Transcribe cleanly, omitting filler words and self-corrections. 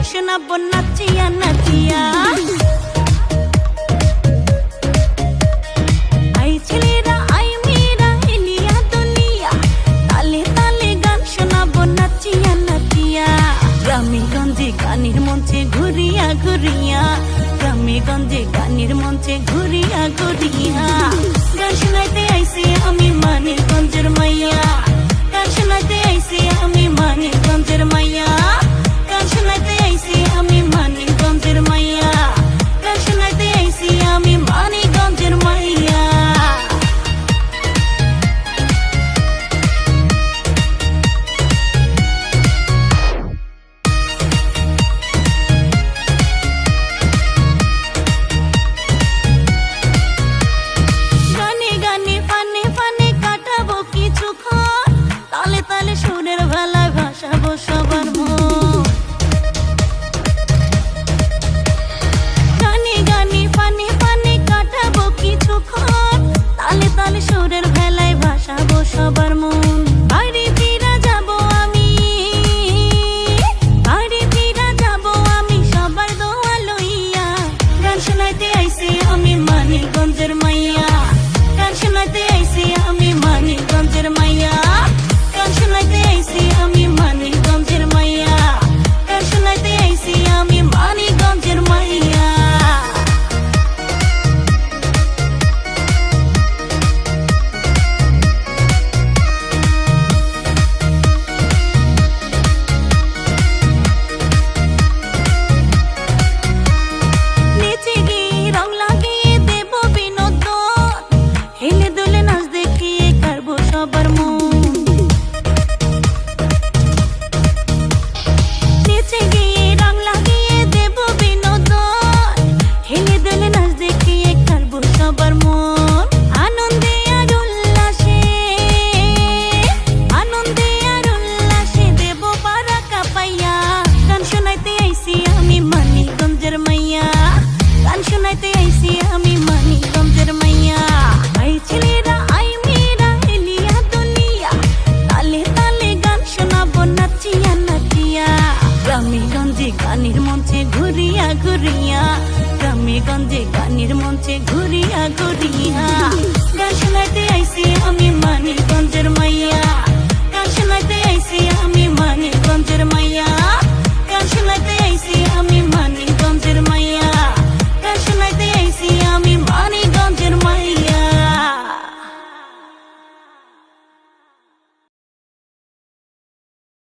শোনাবো নাচিয়া নাচিয়া আই ছেলেরা আই মেয়েরা হেলিয়া দুলিয়া তালে তালে গান শোনাবো নাচিয়া নাচিয়া গ্রামে গঞ্জে গানের মঞ্চে ঘুরিয়া ঘুরিয়া গ্রামে গঞ্জে গানের মঞ্চে ঘুরিয়া ঘুরিয়া গান শোনাইতে আইছি আমি মানিকগঞ্জের মাইয়া গান শোনাইতে আইছি আমি মানিকগঞ্জের মাইয়া গান শোনাইতে আইছি আমি মানিকগঞ্জের মাইয়া গান শোনাইতে আইছি আমি মানিকগঞ্জের মাইয়া গানে গানে ফানে ফানে কাটাবো কিছুক্ষণ তালে তালে সুরের ভেলায় ভাসাবো সবার মন গানে গানে ফানে ফানে কাটাবো কিছুক্ষণ তালে তালে সুরের ভেলায় ভাসাবো সবার মন বাড়ি ফিরা যাবো আমি বাড়ি ফিরা যাবো আমি সবার দোয়া লইয়া গান শোনাইতে আইছি আমি মানিকগঞ্জের মাইয়া গান শোনাইতে আইছি আমি মানিকগঞ্জের মাইয়া গান শোনাইতে আইছি আমি মানিকগঞ্জের মাইয়া গান শোনাইতে আইছি আমি মানিকগঞ্জের মাইয়া নিচে গিয়ে রং লাগিয়ে দেব বিনোদন হেলে দুলে নাচ দেখিয়ে কাড়বো সবার মন নিচে গিয়ে রং লাগিয়ে দেব বিনোদন হেলে দুলে নাচ দেখিয়ে কাড়বো সবার মন আনন্দে আর উল্লাসে দেব পারা কাপাইয়া গান শোনাইতে আইছি আমি মানিকগঞ্জের মাইয়া গান শোনাইতে আইছি আমি মানিকগঞ্জের মাইয়া আই ছেলেরা আই মেয়েরা হেলিয়া দুলিয়া তালে তালে গান শোনাবো নাচিয়া নাচিয়া গ্রামে গঞ্জে গানের মঞ্চে ঘুরিয়া ঘুরিয়া গ্রামে গঞ্জে গানের মঞ্চে ঘুরিয়া ঘুরিয়া